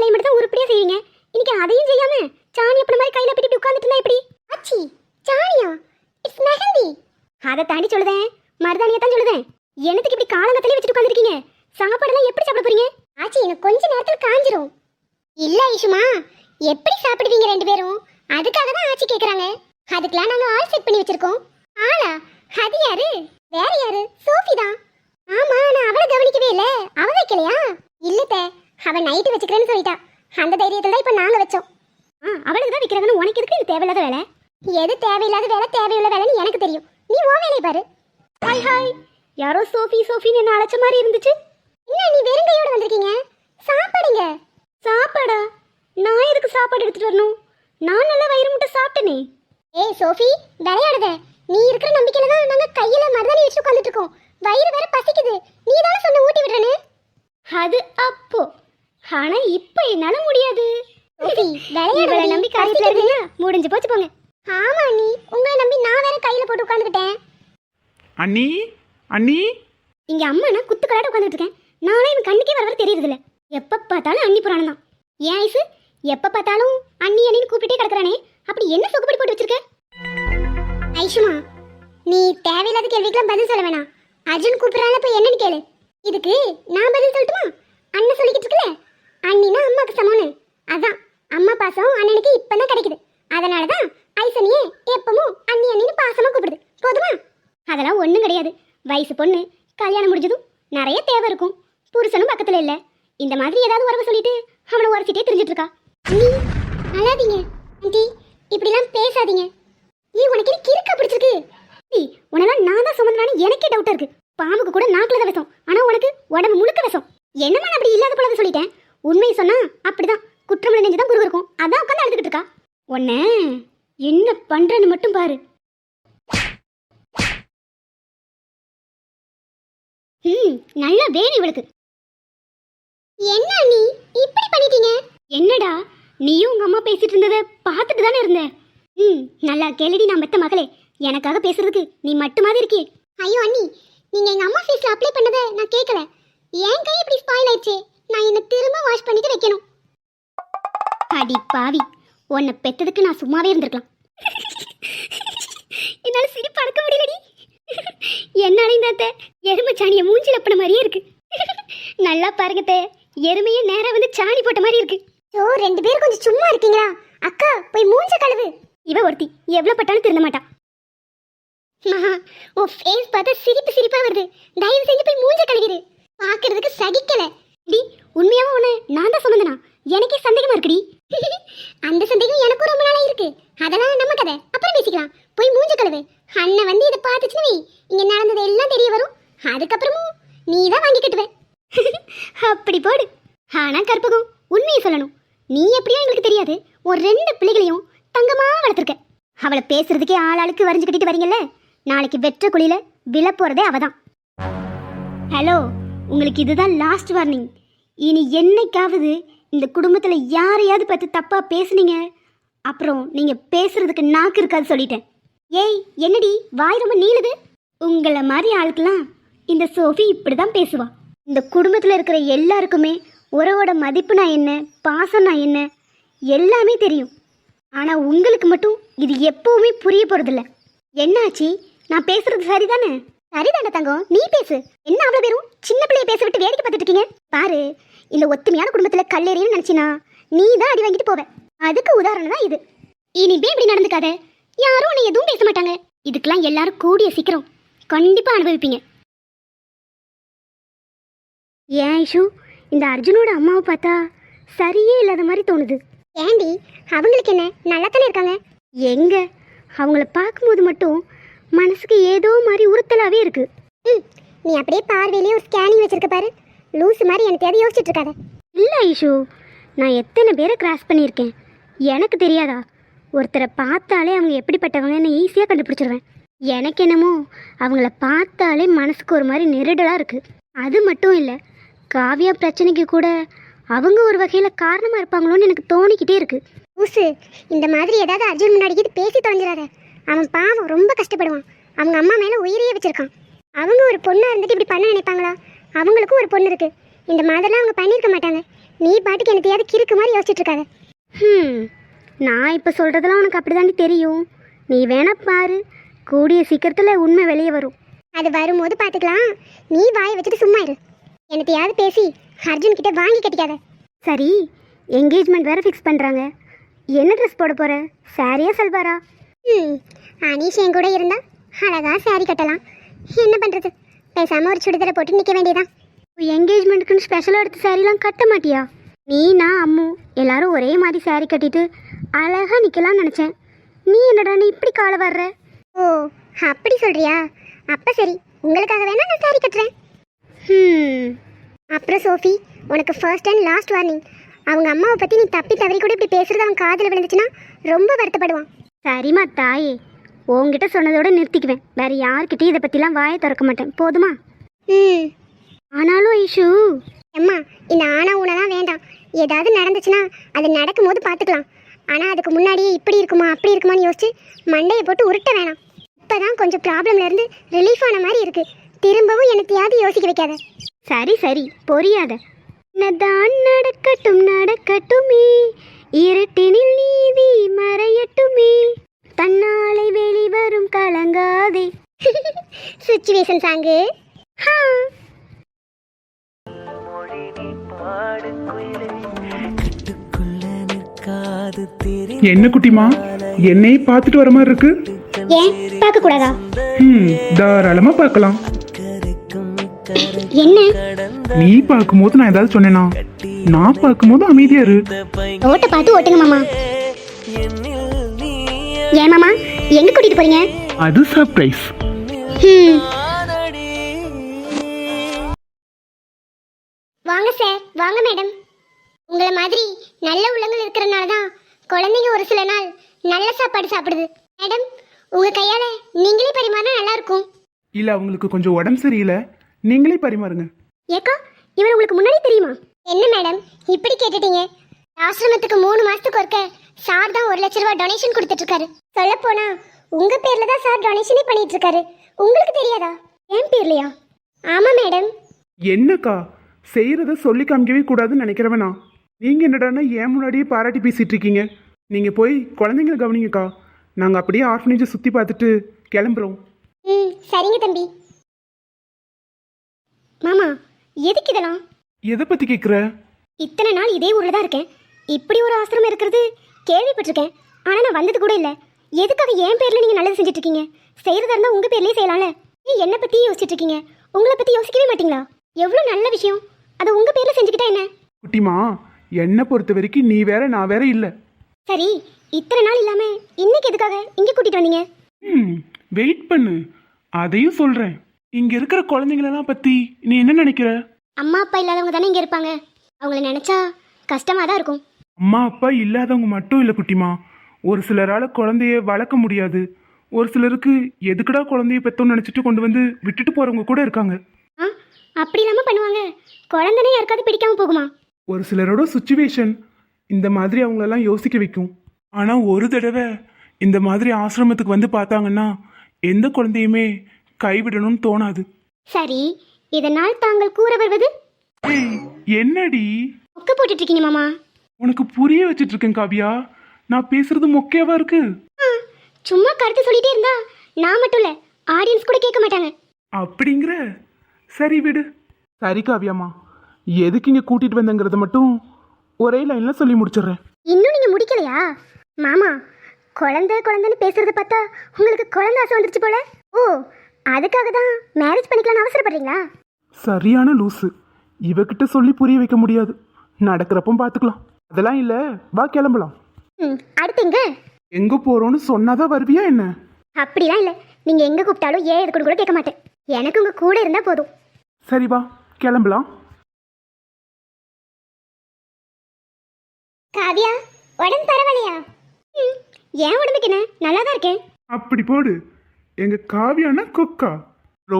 வேலையை மட்டும் தான் உருப்படியா செய்வீங்க. இன்னைக்கு அதையும் செய்யாம சாணி அப்படி மாதிரி கையில பிடிட்டு உட்கார்ந்துட்டு இருந்தா எப்படி? ஆச்சி சாணியா? இட்ஸ் மெஹந்தி. அதை தாண்டி சொல்லுதேன், மருதாணியை தான் சொல்லுதேன். என்னத்துக்கு இப்படி காலங்கத்திலே வச்சுட்டு உட்காந்துருக்கீங்க? சாப்பாடெல்லாம் எப்படி சாப்பிட போறீங்க? ஆச்சி இன்னும் கொஞ்ச நேரத்துல காஞ்சிரும். இல்ல ஐஷுமா, எப்படி சாப்பிடுவீங்க ரெண்டு பேரும்? அதுக்காக தான் ஆச்சி கேக்குறாங்க. அதுக்கெல்லாம் நாங்க ஆள் செட் பண்ணி வச்சிருக்கோம். ஆளா? அது யாரு? வேற யாரு? சோஃபி தான். ஆமா, நான் அவளை கவனிக்கவே இல்ல. அவ வைக்கலையா? இல்லத்த, அவ நைட்டு வச்சுக்கிறேன்னு சொல்லிட்டா. அந்த தைரியத்துல தான் இப்ப நாங்க வச்சோம். அவளுக்கு தான் வைக்கிறாங்கன்னு உனக்கு எதுக்கு இது தேவையில்லாத வேலை? எது தேவையில்லாத வேலை தேவையுள்ள வேலைன்னு எனக்கு தெரியும். நீ ஓ வேலையை பாரு. ஹாய் ஹாய், யாரோ சோஃபி சோஃபின்னு என்ன அழைச்ச மாதிரி இருந்துச்சு. என்ன நீ வெறும் கையோட வந்திருக்கீங்க? சாப்பாடுங்க. சாப்பாடா? நான் எதுக்கு சாப்பாடு எடுத்துட்டு வரணும்? நான் நல்லா வயிறு முட்டை சாப்பிட்டனே. ஏய் சோஃபி, விளையாடுத. நீ இருக்கிற நம்பிக்கையில தான் நாங்க கையில மருதாணி வச்சு உட்கார்ந்துட்டு இருக்கோம். வயிறு வேற பசிக்குது. நீ தானே சொன்ன ஊட்டி விடுறேன்னு. அது அப்போ. ஆனா இப்ப என்னால முடியாது. சோஃபி, விளையாடுற நம்பி காரியத்துல இருக்கீங்க. முடிஞ்சு போச்சு போங்க. ஆமா அண்ணி, உங்களை நம்பி நான் வேற கையில போட்டு உட்கார்ந்துட்டேன். அண்ணி அண்ணி, இங்க அம்மா நான் குத்து கலாட்ட உட்கார்ந்துட்டு இருக்கேன். நானே எனக்கு கண்ணுக்கே வர தெரியுது இல்ல. எப்ப பார்த்தாலும் அண்ணி புராணம் தான். ஏன் ஐசு எப்ப பார்த்தாலும் அண்ணி அண்ணின்னு கூப்பிட்டே கிடக்குறானே, அப்படி என்ன சொகுப்படி போட்டு வச்சிருக்க? ஐஷுமா, நீ தேவையில்லாத கேள்விக்கெல்லாம் பதில் சொல்ல வேணாம். அர்ஜுன் கூப்பிடுறால போய் என்னன்னு கேளு. இதுக்கு நான் பதில் சொல்லட்டுமா? அண்ணன் சொல்லிக்கிட்டு இருக்கல, அண்ணினா அம்மாக்கு சமம்னு. அதான் அம்மா பாசம் அண்ணனுக்கு இப்பதான் கிடைக்குது. அதனாலதான் ஐசனியே எப்பவும் அண்ணி அண்ணின்னு பாசமா கூப்பிடுது. போதுமா? அதெல்லாம் ஒண்ணும் கிடையாது. வயசு பொண்ணு, கல்யாணம் முடிஞ்சதும் நிறைய தேவை இருக்கும். புருஷனும் பக்கத்துல இல்ல. இந்த மாதிரி ஏதாவது உறவு சொல்லிட்டு அவனை உரைச்சிட்டே தெரிஞ்சிட்டு இருக்கா. நீ அழாதீங்க ஆண்டி, இப்படிலாம் பேசாதீங்க. உனக்கு என்ன கிறுக்கா பிடிச்சிருக்கு? உனெல்லாம் நான் தான் சுமந்தனான்னு எனக்கே டவுட்டா இருக்கு. பாம்புக்கு கூட நாக்குல தான் விஷம், ஆனா உனக்கு உடம்பு முழுக்க விஷம். என்னமா நான் அப்படி இல்லாத போல சொல்லிட்டேன். உண்மையை சொன்னா அப்படிதான் குற்றம் நெஞ்சுதான் குரு இருக்கும். அதான் உட்காந்து அழுதுகிட்டு இருக்கா. உன்ன என்ன பண்றன்னு மட்டும் பாரு. நல்லா வேணும் இவளுக்கு. என்ன நீ இப்படி பண்ணிட்டீங்க? என்னடா நீயும் உங்க அம்மா பேசிட்டு இருந்ததை பார்த்துட்டு தானே இருந்த. நல்லா கேளுடி, நான் பெத்த மகளே. எனக்காக பேசுறதுக்கு நீ மட்டுமாதிரி இருக்கே. ஐயோ அண்ணி, நீங்க எங்க அம்மா ஃபேஸ்ல அப்ளை பண்ணதை நான் கேட்கல. என் கை இப்படி ஸ்பாயில் ஆயிடுச்சு. நான் என்ன திரும்ப வாஷ் பண்ணிட்டு வைக்கணும். அடி பாவி, உன்னை பெத்ததுக்கு நான் சும்மாவே இருந்திருக்கலாம். என்னால சிரிப்பு அடக்க முடியலடி. என்னால இந்த எருமை சாணியை மூஞ்சில அப்பன மாதிரியே இருக்கு. நல்லா பாருங்க, எருமையே நேரா வந்து சாணி போட்ட மாதிரி இருக்கு. ஓ, ரெண்டு பேரும் கொஞ்சம் சும்மா இருக்கீங்களா? அக்கா போய் மூஞ்ச கழுவு. இவ ஒருத்தி எவ்வளவு பட்டாலும் திருந்த மாட்டா. ஓ ஃபேஸ் பார்த்தா சிரிப்பு சிரிப்பா வருது. தயவு செஞ்சு போய் மூஞ்ச கழுவிடு. பாக்குறதுக்கு சகிக்கல. டி, உண்மையாவும் உன்னை நான் தான் சுமந்தனா? எனக்கே சந்தேகமா இருக்குடி. அந்த சந்தேகம் எனக்கும் ரொம்ப நாளா இருக்கு. அதெல்லாம் நம்ம கதை, அப்புறம் பேசிக்கலாம். போய் மூஞ்ச கழுவு. அண்ணன் வந்து இதை பார்த்துச்சுன்னு இங்க நடந்தது எல்லாம் தெரிய வரும். அதுக்கப்புறமும் நீ தான் வாங்கி கட்டுவ. அப்படி போடு. ஆனா கற்பகம், உண்மையை சொல்லணும். நீ எப்படியோ எங்களுக்கு தெரியாது. ஒரு 2 பிள்ளைகளையும் தங்கமா வளர்த்துருக்க. அவளை பேசுறதுக்கே ஆளாளுக்கு வரைஞ்சு கட்டிட்டு வரீங்கல்ல. நாளைக்கு வெற்ற குழியில விழ போறதே அவதான். ஹலோ, உங்களுக்கு இதுதான் லாஸ்ட் வார்னிங். இனி என்னைக்காவது இந்த குடும்பத்துல யாரையாவது பத்தி தப்பா பேசுனீங்க, அப்புறம் நீங்க பேசுறதுக்கு நாக்கு இருக்காது சொல்லிட்டேன். ஏய் என்னடி வாய் ரொம்ப நீளுது? உங்களை மாதிரி ஆளுக்கெல்லாம் இந்த சோஃபி இப்படிதான் பேசுவா. இந்த குடும்பத்துல இருக்கிற எல்லாருக்குமே உறவோட மதிப்புனா என்ன, பாசம்னா என்ன எல்லாமே தெரியும். ஆனா உங்களுக்கு மட்டும் இது எப்பவுமே புரிய போறதில்ல. என்னாச்சு? நான் பேசுறது சரிதானே? சரிதானே தங்கம், நீ பேசு. என்ன அவ்வளவு பேரும் சின்ன பிள்ளைய பேச விட்டு வேடிக்கை பார்த்துட்டு இருக்கீங்க? பாரு, இந்த ஒத்துமையான குடும்பத்துல கல்லேறின்னு நினைச்சினா நீ தான் அடி வாங்கிட்டு போவ. அதுக்கு உதாரணம் தான் இது. இனிமே இப்படி நடந்துக்காத. யாரும் உன்னை எதுவும் பேச மாட்டாங்க. இதுக்கெல்லாம் எல்லாரும் கூடிய சீக்கிரம் கண்டிப்பா அனுபவிப்பீங்க. ஏன் ஐஷு, இந்த அர்ஜுனோட அம்மாவை பார்த்தா சரியே இல்லாத மாதிரி தோணுது. ஏண்டி, அவங்களுக்கு என்ன, நல்லா தானே இருக்காங்க? எங்க அவங்கள பார்க்கும்போது மட்டும் மனசுக்கு ஏதோ மாதிரி உறுத்தலாவே இருக்கு. நீ அப்படியே பார்வையிலே ஒரு ஸ்கேனிங் வச்சிருக்க பாரு. லூஸ் மாதிரி எனக்கு எதை யோசிச்சுட்டு இருக்காத. இல்லை ஐஷு, நான் எத்தனை பேரை கிராஸ் பண்ணியிருக்கேன். எனக்கு தெரியாதா? ஒருத்தரை பார்த்தாலே அவங்க எப்படிப்பட்டவங்கன்னு ஈஸியாக கண்டுபிடிச்சிருவேன். எனக்கு என்னமோ அவங்கள பார்த்தாலே மனசுக்கு ஒரு மாதிரி நெருடலாக இருக்குது. அது மட்டும் இல்லை, காவியா பிரச்சனைக்கு கூட அவங்க ஒரு வகையில் காரணமாக இருப்பாங்களோன்னு எனக்கு தோணிக்கிட்டே இருக்குது. ஊசு, இந்த மாதிரி ஏதாவது அர்ஜுன் முன்னாடி பேசி தொலைஞ்சிடாத. அவன் பாவம் ரொம்ப கஷ்டப்படுவான். அவங்க அம்மா மேலே உயிரையே வச்சுருக்கான். அவங்க ஒரு பொண்ணாக இருந்துட்டு இப்படி பண்ண நினைப்பாங்களா? அவங்களுக்கும் ஒரு பொண்ணு இருக்குது. இந்த மாதிரிலாம் அவங்க பண்ணியிருக்க மாட்டாங்க. நீ பாட்டுக்கு என்னத்தையாவது கிறுக்கு மாதிரி யோசிச்சுட்டு இருக்காத. நான் இப்போ சொல்கிறதெல்லாம் உனக்கு அப்படி தாண்டி தெரியும். நீ வேணா பாரு, கூடிய சீக்கிரத்தில் உண்மை வெளியே வரும். அது வரும்போது பார்த்துக்கலாம். நீ வாயை வச்சுட்டு சும்மா இரு. என்னத்தையாவது பேசி அர்ஜுன் கிட்ட வாங்கி கட்டிக்காத. சரி, என்கேஜ்மெண்ட் வேறு ஃபிக்ஸ் பண்ணுறாங்க. என்ன ட்ரெஸ் போட போகிற? சாரியா சல்வாரா? அனீஷ் என் கூட இருந்தா அழகா சாரி கட்டலாம். என்ன பண்ணுறது, பேசாமல் ஒரு சுடிதாரை போட்டு நிற்க வேண்டியதான். என்கேஜ்மெண்ட்டுக்குன்னு ஸ்பெஷலாக எடுத்து சாரிலாம் கட்ட மாட்டியா? நீ நான் அம்மு எல்லாரும் ஒரே மாதிரி சாரி கட்டிட்டு அழகாக நிற்கலாம்னு நினச்சேன். நீ என்னடா நீ இப்படி காலை வர்ற? ஓ அப்படி சொல்கிறியா? அப்போ சரி, உங்களுக்காக வேணா நான் சாரி கட்டுறேன். அப்புறம் சோஃபி, உனக்கு ஃபர்ஸ்ட் அண்ட் லாஸ்ட் வார்னிங். அவங்க அம்மாவை பற்றி நீ தப்பி தவறி கூட இப்படி பேசுகிறது அவன் காதில் விழுந்துச்சுன்னா ரொம்ப வருத்தப்படுவான். சரிம்மா தாயே, உங்ககிட்ட சொன்னதோட நிறுத்திக்குவேன். வேறு யார்கிட்டையும் இதை பற்றிலாம் வாயை திறக்க மாட்டேன், போதுமா? ஆனாலும் ஐஷு அம்மா, இந்த ஆனா ஊனெல்லாம் வேண்டாம். ஏதாவது நடந்துச்சுன்னா அது நடக்கும்போது பார்த்துக்கலாம். ஆனால் அதுக்கு முன்னாடியே இப்படி இருக்குமா அப்படி இருக்குமான்னு யோசிச்சு மண்டையை போட்டு உருட்ட வேணாம். இப்போ தான் கொஞ்சம் ப்ராப்ளம்லேருந்து ரிலீஃப் ஆன மாதிரி இருக்குது. திரும்பவும் எனத்தையாவது யோசிக்க வைக்காத. சரி சரி, பொரியாத. என்னதான் நடக்கட்டும் நடக்கட்டுமே, இருட்டினில் நீதி மறையட்டுமே, தன்னாலை வெளிவரும் கலங்காதே. Situation song. என்ன குட்டிமா, என்னை பார்த்துட்டு வர மாதிரி இருக்கு? ஏன் பார்க்க கூடாதா? தாராளமா பார்க்கலாம். என்ன நீ பார்க்கும்போது நான் ஏதாவது சொன்னேனா? நான் பார்க்கும்போது அமைதியா இரு. ஓட்ட பார்த்து ஓட்டுங்க மாமா. ஏன் மாமா எங்க கூட்டிட்டு போறீங்க? அது சர்ப்ரைஸ். வாங்க சார், வாங்க மேடம். உங்களை மாதிரி நல்ல உள்ளங்கள் இருக்கிறனால தான் குழந்தைங்க ஒரு சில நாள் நல்ல சாப்பாடு சாப்பிடுது. மேடம், உங்க கையால நீங்களே பரிமாறினா நல்லா இருக்கும். இல்ல, அவங்களுக்கு கொஞ்சம் உடம்பு சரியில்லை, நீங்களே பரிமாறுங்க. ஏக்கா, இவர் உங்களுக்கு முன்னாடி தெரியுமா? என்ன மேடம் இப்படி கேட்டுட்டீங்க? ஆசிரமத்துக்கு 3 மாசத்துக்கு ஒருக்க சார் தான் 1 லட்ச ரூபாய் டொனேஷன் கொடுத்துட்டு இருக்காரு. சொல்ல போனா உங்க பேர்ல தான் சார் டொனேஷனே பண்ணிட்டு இருக்காரு. உங்களுக்கு தெரியாதா? என் பேர்லையா? ஆமா மேடம். என்னக்கா, செய்யறத சொல்லி காமிக்கவே கூடாதுன்னு நினைக்கிறவனா? நீங்க என்னடான்னா ஏன் முன்னாடியே பாராட்டி பேசிட்டு இருக்கீங்க. நீங்க போய் குழந்தைங்களை கவனிங்கக்கா. நாங்க அப்படியே ஆர்ஃபனேஜை சுத்தி பார்த்துட்டு கிளம்புறோம். சரிங்க தம்பி. மாமா எதுக்கு இதெல்லாம்? எதை பத்தி கேக்குற? இத்தனை நாள் இதே ஊர்ல தான் இருக்கேன். இப்படி ஒரு ஆசிரமம் இருக்கிறது கேள்விப்பட்டிருக்கேன். ஆனா நான் வந்தது கூட இல்லை. எதுக்காக என் பேர்ல நீங்க நல்லது செஞ்சுட்டு இருக்கீங்க? செய்யறதா இருந்தா உங்க பேர்லயே செய்யலாம்ல. நீ என்ன பத்தி யோசிச்சுட்டு இருக்கீங்க? உங்களை பத்தி யோசிக்கவே மாட்டீங்களா? எவ்வளவு நல்ல விஷயம், அதை உங்க பேர்ல செஞ்சுக்கிட்டா என்ன? குட்டிமா, என்னை பொறுத்த வரைக்கும் நீ வேற நான் வேற இல்ல. சரி, இத்தனை நாள் இல்லாம இன்னைக்கு எதுக்காக இங்க கூட்டிட்டு வந்தீங்க? வெயிட் பண்ணு, அதையும் சொல்றேன். இங்க இருக்கிற குழந்தைங்களெல்லாம் பத்தி நீ என்ன நினைக்கிற? அம்மா அப்பா இல்லாதவங்க தானே இங்க இருப்பாங்க. அவங்கள நினைச்சா கஷ்டமா தான் இருக்கும். அம்மா அப்பா இல்லாதவங்க மட்டும் இல்ல குட்டிமா, ஒரு சிலரால குழந்தைய வளர்க்க முடியாது. ஒரு சிலருக்கு எதுக்குடா குழந்தைய பெத்தோன்னு நினைச்சிட்டு கொண்டு வந்து விட்டுட்டு போறவங்க கூட இருக்காங்க. அப்படி இல்லாம பண்ணுவாங்க. குழந்தைனே யாருக்காவது பிடிக்காம போகுமா? ஒரு சிலரோட சுச்சுவேஷன் இந்த மாதிரி அவங்களெல்லாம் யோசிக்க வைக்கும். ஆனா ஒரு தடவை இந்த மாதிரி ஆசிரமத்துக்கு வந்து பார்த்தாங்கன்னா எந்த குழந்தையுமே கைவிடணும்னு தோணாது. சரி, இதனால் தாங்கள் கூற வருவது? என்னடி மொக்க போட்டுட்டு இருக்கீங்க மாமா? உனக்கு புரிய வச்சிட்டு இருக்கேன் காவியா. நான் பேசுறது மொக்கையாவா இருக்கு? சும்மா கருத்து சொல்லிட்டே இருந்தா நான் மட்டும் இல்ல, ஆடியன்ஸ் கூட கேட்க மாட்டாங்க. அப்படிங்கிற? சரி விடு. சரி காவியாமா, எதுக்கு இங்க கூட்டிட்டு வந்தங்கிறத மட்டும் ஒரே லைன்ல சொல்லி முடிச்சிடுறேன். இன்னும் நீங்க முடிக்கலையா? மாமா, குழந்தைன்னு பேசுறத பார்த்தா உங்களுக்கு குழந்தை ஆசை வந்துருச்சு போல. ஓ, அதுக்காக தான் மேரேஜ் பண்ணிக்கலாம்னு அவசரப்படுறீங்களா? சரியான லூசு. இவகிட்ட சொல்லி புரிய வைக்க முடியாது. நடக்கிறப்ப பார்த்துக்கலாம். அதெல்லாம் இல்ல, வா கிளம்பலாம். அடுத்து எங்க? எங்க போறோம்னு சொன்னாதான் வருவியா என்ன? அப்படிலாம் இல்ல, நீங்க எங்க கூப்பிட்டாலும் ஏன் எதுக்கு கூட கேட்க மாட்டேன். எனக்கு உங்க கூட இருந்தா போதும். சரி வா கிளம்பலாம். காவியா, உடம்பு பரவாயில்லையா? ஏன் உடம்புக்கு என்ன? நல்லா தான் இருக்கேன். அப்படி போடு. எங்க காவியானா கொக்கா ப்ரோ.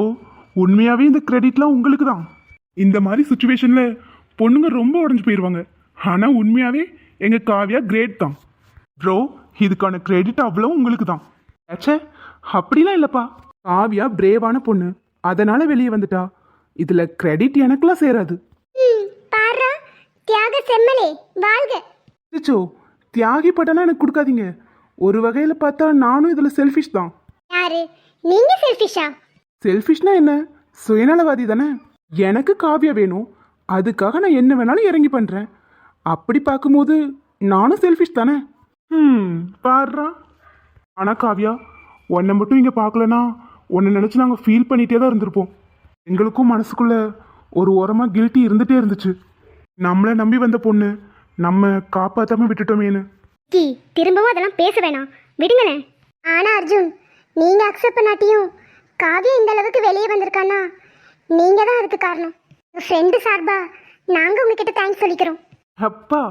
உண்மையாவே இந்த கிரெடிட்லாம் உங்களுக்கு தான். இந்த மாதிரி சுச்சுவேஷன்ல பொண்ணுங்க ரொம்ப உடஞ்சு போயிடுவாங்க. ஆனா உண்மையாவே எங்க காவியா கிரேட் தான் ப்ரோ. இதுக்கான கிரெடிட் அவ்வளோ உங்களுக்கு தான். ஆச்சே, அப்படிலாம் இல்லப்பா. காவியா பிரேவான பொண்ணு, அதனால வெளியே வந்துட்டா. இதுல கிரெடிட் எனக்குலாம் சேராது. பாரா, தியாக செம்மலே வாழ்க. அச்சோ, தியாகி பட்டனா எனக்கு கொடுக்காதீங்க. ஒரு வகையில் பார்த்தா நானும் இதில் செல்ஃபிஷ் தான். யாரு நீங்க செல்ஃபிஷா? செல்ஃபிஷ்னா என்ன? சுயநலவாதி தானே. எனக்கு காவியா வேணும், அதுக்காக நான் என்ன வேணாலும் இறங்கி பண்ணுறேன். அப்படி பார்க்கும்போது நானும் செல்ஃபிஷ் தானே. பாடுறா. ஆனால் காவியா, உன்னை மட்டும் இங்கே பார்க்கலனா உன்னை நினச்சி நாங்கள் ஃபீல் பண்ணிகிட்டே தான் இருந்திருப்போம். எங்களுக்கும் மனசுக்குள்ள ஒரு ஓரமாக கில்ட்டி இருந்துகிட்டே இருந்துச்சு. நம்மளை நம்பி வந்த பொண்ணு நம்ம காப்பாற்றாம விட்டுட்டோமேனு. கி திரும்பவும் அதெல்லாம் பேச வேணாம், விடுங்களேன். ஆனா அர்ஜுன், நீங்க அக்செப்ட் பண்ணாட்டியும் காவியா இந்த அளவுக்கு வெளியே வந்திருக்கான்னா நீங்க தான் அதுக்கு காரணம். ஃப்ரெண்டு சார்பா நாங்க உங்ககிட்ட தேங்க்ஸ் சொல்லிக்கிறோம். அப்பா,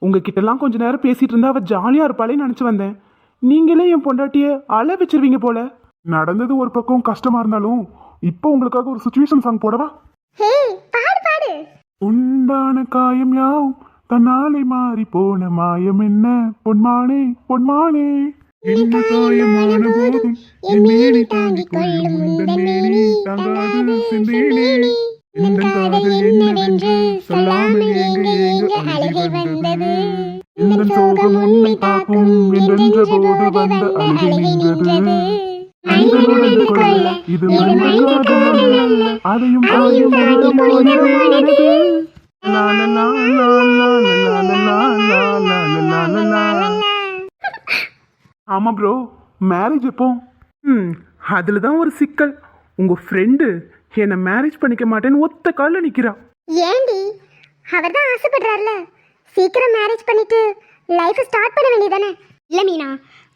உங்ககிட்டலாம் கொஞ்ச நேரம் பேசிட்டு இருந்தா அவள் ஜாலியாக இருப்பாளேன்னு நினச்சி வந்தேன். நீங்களே என் பொண்டாட்டியை அழ வச்சிருவீங்க போல. நடந்தது ஒரு பக்கம் கஷ்டமா இருந்தாலும் இப்போ உங்களுக்காக ஒரு சுச்சுவேஷன் சாங் போடவா? ஹே, பாடு பாடு. உண்டான காயம் யாவும் தன்னாலே மாறி போன மாயம் என்ன பொன்மானே பொன்மானே. என்ன காயமான போதும் என் மேனி தாங்கிக் கொள்ளும் உந்தன் மேனி தாங்காது செந்தேனே. இந்த காதல் என்னவென்று சொல்லாமல் எங்க எங்க அழுகை வந்தது. இந்த சோகம் உன்னை தாக்கும் என்றென்ற போது வந்த அழுகை நின்றது. மனிதனோடு கொள்ள இது மனித காதல் அல்ல, அதையும் தாயும் தாண்டி போனது. லா லா லா லா லா லா லா லா லா லா லா லா. ஆமா ப்ரோ, மேரேஜ் எப்போ? அதில் தான் ஒரு சிக்கல். உங்கள் ஃப்ரெண்டு என்னை மேரேஜ் பண்ணிக்க மாட்டேன்னு ஒத்த காலில் நிற்கிறா. ஏண்டி, அவர் தான் ஆசைப்படுறாருல, சீக்கிரம் மேரேஜ் பண்ணிட்டு லைஃப் ஸ்டார்ட் பண்ண வேண்டியதானே? இல்ல மீனா,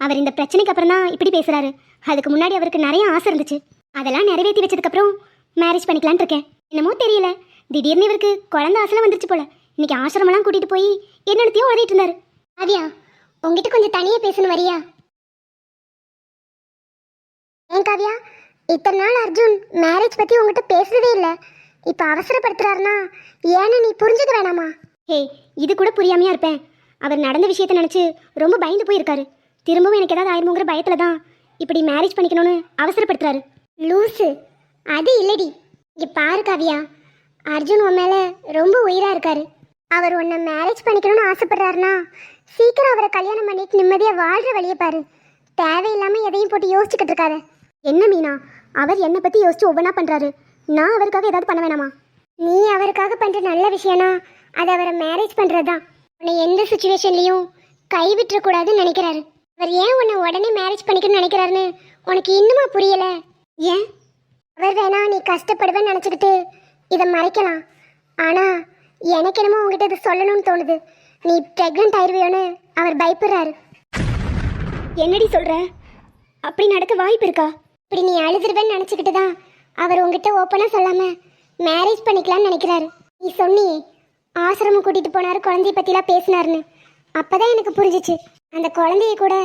அவர் இந்த பிரச்சனைக்கு அப்புறம் தான் இப்படி பேசுறாரு. அதுக்கு முன்னாடி அவருக்கு நிறைய ஆசை இருந்துச்சு. அதெல்லாம் நிறைவேற்றி வச்சதுக்கு அப்புறம் மேரேஜ் பண்ணிக்கலான்னு இருக்கேன். என்னமோ தெரியல, திடீர்னு இவருக்கு குழந்தை ஆசைலாம் வந்துருச்சு போல. இன்னைக்கு ஆசிரமெல்லாம் கூட்டிட்டு போய் என்னத்தையும் ஓடிட்டு இருந்தாரு. ஆதியா, உங்ககிட்ட கொஞ்சம் தனியாக பேசணும் வரியா? ஏன் காவியா, இத்தனை நாள் அர்ஜுன் மேரேஜ் பற்றி உங்ககிட்ட பேசுறதே இல்லை. இப்போ அவசரப்படுத்துறாருன்னா ஏன்னு நீ புரிஞ்சுக்க வேணாமா? ஹே, இது கூட புரியாமையா இருப்பேன். அவர் நடந்த விஷயத்தை நினச்சி ரொம்ப பயந்து போயிருக்காரு. திரும்பவும் எனக்கு ஏதாவது ஆயிருமோங்கிற பயத்தில் தான் இப்படி மேரேஜ் பண்ணிக்கணும்னு அவசரப்படுத்துறாரு. லூஸு, அது இல்லடி. இங்கே பாரு காவியா, அர்ஜுன் உன் மேலே ரொம்ப உயிராக இருக்காரு. அவர் உன்னை மேரேஜ் பண்ணிக்கணும்னு ஆசைப்படுறாருன்னா சீக்கிரம் அவரை கல்யாணம் பண்ணிட்டு நிம்மதியாக வாழ்கிற வழியை பாரு. தேவையில்லாமல் எதையும் போட்டு யோசிச்சுக்கிட்டு இருக்காரு. என்ன மீனா, அவர் என்னை பற்றி யோசிச்சு ஒவ்வொன்றா பண்ணுறாரு. நான் அவருக்காக ஏதாவது பண்ண வேணாமா? நீ அவருக்காக பண்ணுற நல்ல விஷயம்னா அது அவரை மேரேஜ் பண்ணுறது தான். உன்னை எந்த சுச்சுவேஷன்லையும் கைவிட்டுறக்கூடாதுன்னு நினைக்கிறாரு. அவர் ஏன் உன்னை உடனே மேரேஜ் பண்ணிக்கணும்னு நினைக்கிறாருன்னு உனக்கு இன்னுமா புரியல? ஏன்? அவர் வேணா நீ கஷ்டப்படுவேன்னு நினச்சிக்கிட்டு இதை மறைக்கலாம். ஆனால் எனக்கு என்னமோ உங்ககிட்ட இதை சொல்லணும்னு தோணுது. நீ ப்ரெக்னென்ட் ஆயிடுவியோன்னு அவர் பயப்படுறாரு. என்னடி சொல்கிற? அப்படி நடக்க வாய்ப்பு இருக்கா? இப்படி நீ அழுதுருவேன்னு நினச்சிக்கிட்டு தான் அவர் உங்ககிட்ட ஓப்பனாக சொல்லாமல் மேரேஜ் பண்ணிக்கலான்னு நினைக்கிறாரு. நீ சொன்னியே ஆசிரமம் கூட்டிகிட்டு போனார், குழந்தைய பற்றிலாம் பேசினாருன்னு. அப்போ தான் எனக்கு புரிஞ்சிச்சு, அந்த குழந்தைய கூட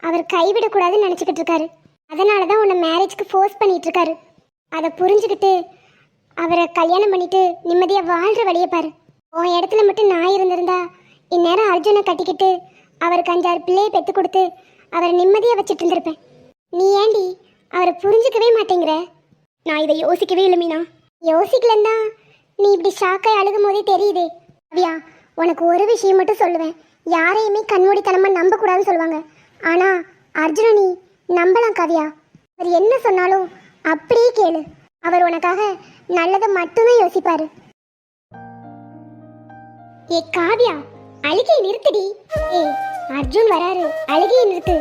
அவர் கைவிடக்கூடாதுன்னு நினச்சிக்கிட்டு இருக்காரு. அதனால தான் உன்னை மேரேஜ்க்கு ஃபோர்ஸ் பண்ணிகிட்டு இருக்காரு. அதை புரிஞ்சுக்கிட்டு அவரை கல்யாணம் பண்ணிட்டு நிம்மதியாக வாழ்கிற வழியை பாரு. உன் இடத்துல மட்டும் நான் இருந்திருந்தா இந்நேரம் அர்ஜுனை கட்டிக்கிட்டு அவருக்கு 5-6 பிள்ளையை பெற்று கொடுத்து அவரை நிம்மதியாக வச்சுட்டு இருந்திருப்பேன். நீ ஏண்டி அவரை புரிஞ்சுக்கவே மாட்டேங்கிற? நான் இதை யோசிக்கவே இல்லை மீனா. யோசிக்கலன்னா நீ இப்படி ஷாக்காய் அழுகும் போதே தெரியுதே. அவியா, உனக்கு ஒரு விஷயம் மட்டும் சொல்லுவேன். யாரையுமே கண்மூடித்தனமாக நம்பக்கூடாதுன்னு சொல்லுவாங்க. ஆனால் அர்ஜுன நீ நம்பலாம் காவியா. அவர் என்ன சொன்னாலும் அப்படியே கேளு. அவர் உனக்காக நல்லதை மட்டும்தான் யோசிப்பாரு. ஏ காவியா, அழுகையை நிறுத்துடி. ஏ அர்ஜுன் வராரு, அழுகையை நிறுத்து.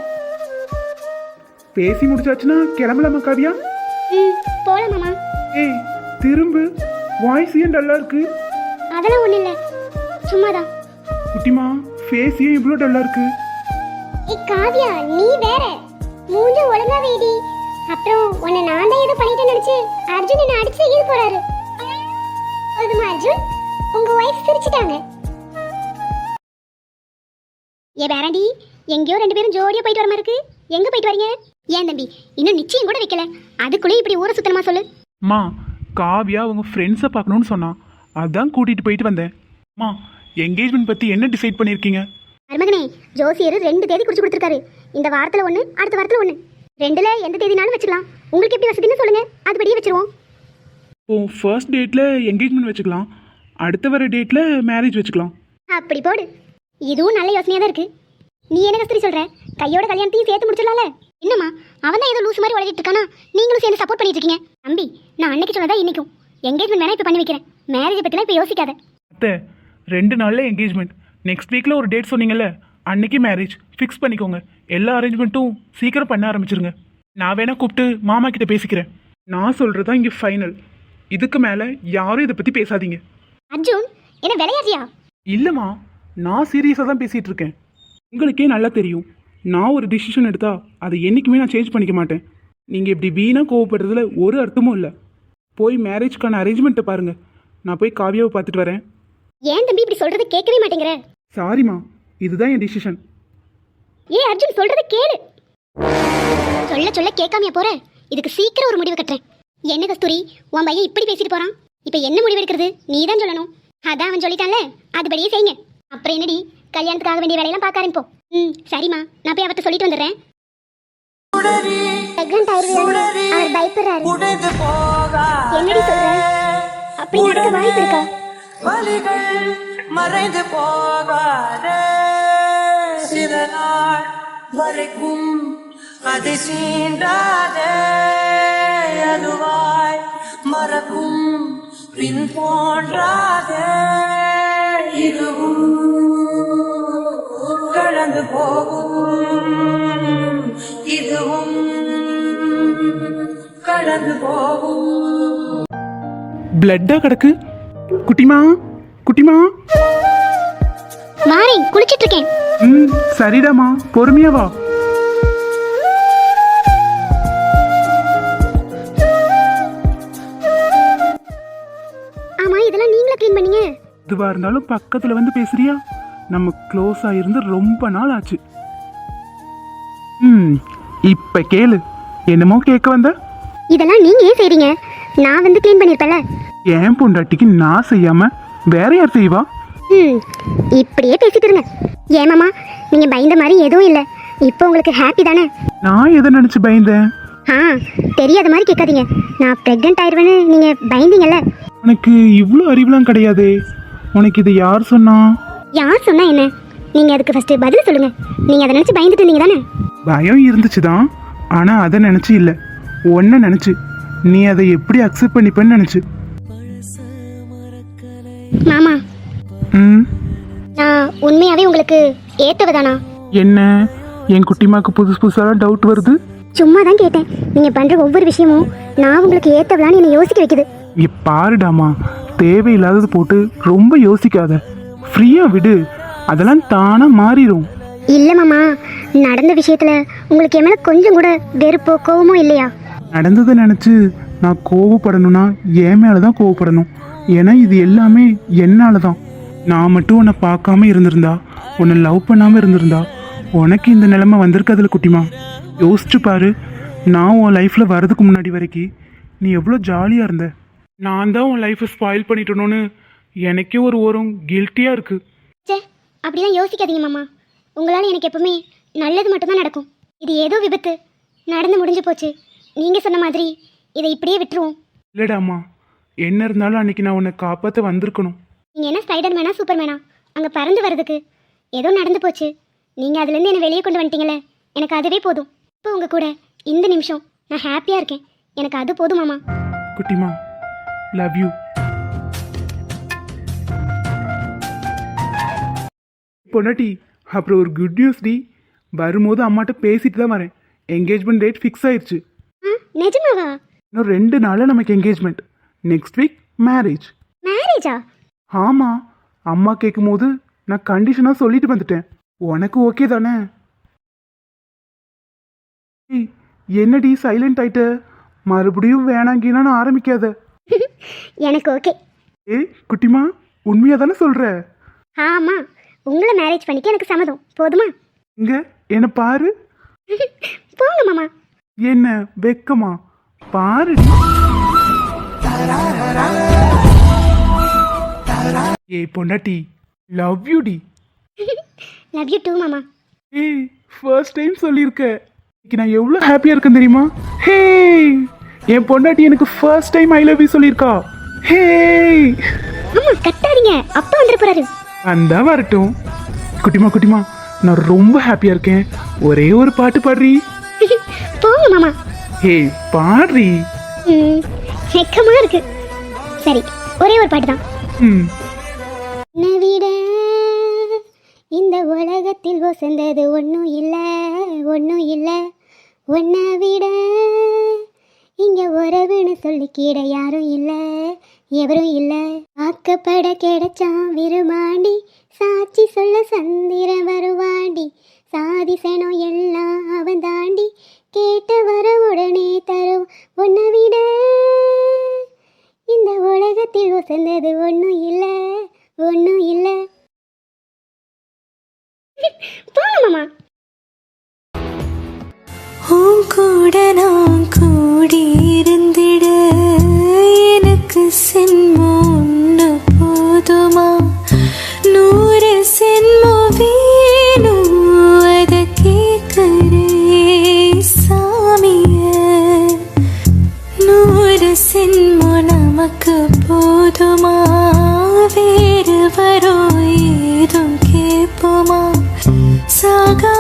பேசி முடிச்சாச்சுன்னா கிளம்பலாமா காவியா? போலாம் மாமா. ஏய் திரும்ப, வாய்ஸ் ஏன் டல்லா இருக்கு? அதெல்லாம் ஒன்றும் இல்லை, சும்மாதான். குட்டிமா, ஃபேஸ் ஏன் இவ்வளோ டல்லா இருக்கு? ஏ காவியா, நீ வேற மூஞ்ச ஒழுங்கா வேடி. அப்புறம் உன்னை நான் தான் ஏதோ பண்ணிட்டேன்னு நினைச்சு அர்ஜுன் என்ன அடிச்சு ஈடு போறாரு. போதுமா அர்ஜுன், உங்க ஒய்ஃப் சிரிச்சிட்டாங்க. ஏ பேரண்டி, எங்கேயோ 2 பேரும் ஜோடியா போயிட்டு வர மாதிரி இருக்கு. எங்க போயிட்டு வரீங்க? ஏன் தம்பி, இன்னும் நிச்சயம் கூட வைக்கல, அதுக்குள்ளே இப்படி ஊரை சுத்தமா சொல்லு. மா, காவியா அவங்க ஃப்ரெண்ட்ஸை பார்க்கணும்னு சொன்னான், அதான் கூட்டிகிட்டு போயிட்டு வந்தேன். மா, என்கேஜ்மெண்ட் பற்றி என்ன டிசைட் பண்ணியிருக்கீங்க? மருமகனே, ஜோசியர் 2 தேதி குறிச்சு கொடுத்துருக்காரு. இந்த வாரத்தில் 1, அடுத்த வாரத்தில் 1. 2ல் எந்த தேதினாலும் வச்சுக்கலாம். உங்களுக்கு எப்படி வசதின்னு சொல்லுங்க, அதுபடியே வச்சிருவோம். ஓ, ஃபர்ஸ்ட் டேட்டில் என்கேஜ்மெண்ட் வச்சுக்கலாம். அடுத்த வர டேட்ல மேரேஜ் வச்சுக்கலாம். அப்படி போடு. இதுவும் நல்ல யோசனையா தான் இருக்கு. நீ என்ன கஸ்தூரி சொல்ற? கையோட கல்யாணத்தையும் சேர்த்து முடிச்சிடலாம்ல. என்னம்மா அவன் தான் ஏதோ லூஸ் மாதிரி உழைச்சிட்டு இருக்கானா? நீங்களும் சேர்ந்து சப்போர்ட் பண்ணிட்டு இருக்கீங்க. தம்பி, நான் அன்னைக்கு சொன்னதா இன்னைக்கும் எங்கேஜ்மெண்ட் வேணா இப்போ பண்ணி வைக்கிறேன். மேரேஜை பற்றிலாம் இப்போ யோசிக்காத. அத்தை 2 நாள்ல என்கேஜ்மெண்ட், நெக்ஸ்ட் வீக்ல ஒரு டேட் சொன்னீங்கல்ல, அன்னைக்கு மேரேஜ் ஃபிக்ஸ் பண்ணிக்கோங்க. எல்லா அரேஞ்ச்மெண்ட்டும் சீக்கிரம் பண்ண ஆரம்பிச்சிருங்க. நான் வேணா கூப்பிட்டு மாமா கிட்ட பேசிக்கிறேன். நான் சொல்றதா இங்கே ஃபைனல். இதுக்கு மேலே யாரும் இதை பற்றி பேசாதீங்க. அர்ஜுன், என்ன விளையாடுறியா? இல்லைம்மா, நான் சீரியஸாக தான் பேசிகிட்டு இருக்கேன். உங்களுக்கே நல்லா தெரியும், நான் ஒரு டிசிஷன் எடுத்தா அதை என்றைக்குமே நான் சேஞ்ச் பண்ணிக்க மாட்டேன். நீங்கள் இப்படி வீணாக கோவப்படுறதுல ஒரு அர்த்தமும் இல்லை. போய் மேரேஜ்க்கான அரேஞ்ச்மெண்ட்டை பாருங்கள். நான் போய் காவியாவை பார்த்துட்டு வரேன். ஏன் தம்பி இப்படி சொல்றது கேட்கவே மாட்டேங்கிற? சாரிம்மா, இதுதான் என் டிசிஷன். அர்ஜுன் சொல்றத கேளு. சொல்ல சொல்ல கேட்காமையா போற? இதுக்கு சீக்கிரம் ஒரு முடிவு கட்டுறேன். என்ன கஸ்தூரி, உன் பையன் இப்படி பேசிட்டு போறான். இப்போ என்ன முடிவு எடுக்கிறது? நீ தான் சொல்லணும். அதான் அவன் சொல்லிட்டான்ல, அதுபடியே செய்யுங்க. அப்புறம் என்னடி, கல்யாணத்துக்காக வேண்டிய வேலையெல்லாம் பார்க்க ஆரம்பிப்போம். சரிம்மா, நான் போய் அவர்கிட்ட சொல்லிட்டு வந்துடுறேன். அவர் பயப்படுறாரு. என்னடி சொல்ற? அப்படி நடக்க வாய்ப்பு இருக்கா? வலிகள் மறைந்து போகாதே, சில நாள் வரைக்கும் அதை சீண்டாதே, அதுவாய் மறக்கும் பின் போன்றாதே, இதுவும் கடந்து போகும், இதுவும் கடந்து போகும். பிளட்டா கிடக்கு. குட்டிமா, குட்டிமா. வாரேன், குளிச்சிட்டு இருக்கேன். சரிடாமா, பொறுமையா வா. ஆமா, இதெல்லாம் நீங்களா க்ளீன் பண்ணீங்க? இதுவா இருந்தாலும் பக்கத்துல வந்து பேசுறியா? நம்ம க்ளோஸா இருந்து ரொம்ப நாள் ஆச்சு. இப்ப கேளு, என்னமோ கேட்க வந்த? இதெல்லாம் நீங்க ஏன் செய்றீங்க? நான் வந்து க்ளீன் பண்ணிருப்பேன்ல. என் பொண்டாட்டிக்கு நான் செய்யாம வேற யார் செய்வா? இப்படியே பேசிட்டு இருங்க. ஏமாமா, நீங்க பயந்த மாதிரி எதுவும் இல்லை. இப்போ உங்களுக்கு ஹாப்பி தானே? நான் எதை நினைச்சு பயந்தேன்? தெரியாத மாதிரி கேட்காதீங்க. நான் பிரெக்னென்ட் ஆயிடுவேன்னு நீங்க பயந்தீங்கல்ல. உனக்கு இவ்வளோ அறிவுலாம் கிடையாதே. உனக்கு இதை யார் சொன்னா? யார் சொன்னா என்ன? நீங்க அதுக்கு ஃபர்ஸ்ட் பதில் சொல்லுங்க. நீங்க அதை நினைச்சு பயந்துட்டு இருந்தீங்க தானே? பயம் இருந்துச்சுதான், ஆனா அதை நினைச்சு இல்ல, ஒன்ன நினைச்சு. நீ அதை எப்படி அக்செப்ட் பண்ணிப்பேன்னு நினைச்சு. மாமா, நான் உண்மையாவே உங்களுக்கு ஏத்தவதானா? என்ன, என் குட்டிமாக்கு புதுசு புதுசாக டவுட் வருது? சும்மா தான் கேட்டேன். நீங்க பண்ற ஒவ்வொரு விஷயமும் நான் உங்களுக்கு ஏத்தவளான்னு என்னை யோசிக்க வைக்குது. இங்க பாருடாமா, தேவையில்லாதது போட்டு ரொம்ப யோசிக்காத. ஃப்ரீயா விடு, அதெல்லாம் தானா மாறிடும். இல்ல மாமா, நடந்த விஷயத்துல உங்களுக்கு என் மேல கொஞ்சம் கூட வெறுப்போ கோவமோ இல்லையா? நடந்ததை நினைச்சு நான் கோவப்படணும்னா என் மேலதான் கோவப்படணும். ஏன்னா இது எல்லாமே என்னால தான். நான் மட்டும் உன்னை பார்க்காம இருந்திருந்தா, உன்னை லவ் பண்ணாம இருந்திருந்தா, உனக்கு இந்த நிலைமை வந்திருக்காதுல குட்டிமா. யோசிச்சு பாரு, நான் உன் லைஃப்ல வர்றதுக்கு முன்னாடி வரைக்கும் நீ எவ்வளோ ஜாலியா இருந்த. நான் தான் உன் லைஃப்பை ஸ்பாயில் பண்ணிட்டேனோன்னு எனக்கே ஒரு ஓரம் கில்ட்டியா இருக்கு. சே, அப்படிலாம் யோசிக்காதீங்க மாமா. உங்களால் எனக்கு எப்பவுமே நல்லது மட்டும்தான் நடக்கும். இது ஏதோ விபத்து நடந்து முடிஞ்சு போச்சு. நீங்க சொன்ன மாதிரி இதை இப்படியே விட்டுருவோம். இல்லடாம்மா, என்ன இருந்தாலும் அன்னைக்கு நான் உன்னை காப்பாற்ற வந்திருக்கணும். நீங்கள் என்ன ஸ்பைடர் மேனா சூப்பர் மேனா அங்கே பறந்து வர்றதுக்கு? ஏதோ நடந்து போச்சு. நீங்கள் அதுலேருந்து என்னை வெளியே கொண்டு வந்துட்டீங்களே, எனக்கு அதுவே போதும். இப்போ உங்கள் கூட இந்த நிமிஷம் நான் ஹாப்பியாக இருக்கேன். எனக்கு அது போதும் மாமா. குட்டிமா, லவ் யூ. பொன்னாட்டி, அப்புறம் ஒரு குட் நியூஸ் டி. வரும்போது அம்மாட்ட பேசிட்டு தான் வரேன். என்கேஜ்மெண்ட் டேட் ஃபிக்ஸ் ஆயிடுச்சு. நிஜமாவா? இன்னும் 2 நாளில் நமக்கு என்கேஜ்மெண்ட். Next week marriage. மேரேஜா? ஆமாம், அம்மா கேட்கும் போது நான் கண்டிஷனாக சொல்லிட்டு வந்துட்டேன். உனக்கு ஓகே தானே? என்னடி சைலண்ட் ஆயிட்ட? மறுபடியும் வேணாங்கினான்னு ஆரம்பிக்காத. எனக்கு ஓகே. குட்டிமா, உண்மையாக தானே சொல்கிற? ஆமாம், உங்களை மேரேஜ் பண்ணிக்க எனக்கு சம்மதம். போதுமா? இங்க என்ன பாரு. போங்க மாமா. என்ன வெக்கமா? பாரு. ஏய் பொண்டாட்டி, லவ் யூ டி. லவ் யூ டூ மாமா. ஏய், ஃபர்ஸ்ட் டைம் சொல்லியிருக்க. இன்னைக்கு நான் எவ்வளோ ஹாப்பியாக இருக்கேன் தெரியுமா? ஹே, என் பொண்டாட்டி எனக்கு first time I love you சொல்லியிருக்கா. ஹே. அம்மா கட்டாதீங்க, அப்பா வந்துட போறாரு. அந்த வரட்டும். குட்டிமா குட்டிமா, நான் ரொம்ப ஹாப்பியா இருக்கேன். ஒரே ஒரு பாட்டு பாடுறி. போங்க மாமா. ஹே பாடுறி. வெக்கமா இருக்கு. சரி, ஒரே ஒரு பாட்டு தான். ம் உன்னை விட இந்த உலகத்தில் வசந்தது ஒன்றும் இல்லை, ஒன்றும் இல்லை. உன்னை விட இங்க உறவுன்னு சொல்லிக்கிட யாரும் இல்லை, எவரும் இல்லை. ஆக்கப்பட கிடைச்சான் விரும்பாண்டி, சாட்சி சொல்ல சந்திரன் வருவாண்டி. சாதிசனம் எல்லாம் அவன் தாண்டி, கேட்ட வர உடனே தரும். உன்னை விட இந்த உலகத்தில் வசந்தது ஒன்றும் இல்லை, ஒன்றும் இல்லை. போங்க மாமா. உன் கூட நான் கூடியிருந்திட எனக்கு சென்மம் ஒன்று போதுமா? 100 சென்மம் வேணும், அதை கேட்கிறே சாமிய. 100 சென்மம் நமக்கு போதுமா? வேறு வரும் ஏதும் கேட்போமா? சாகா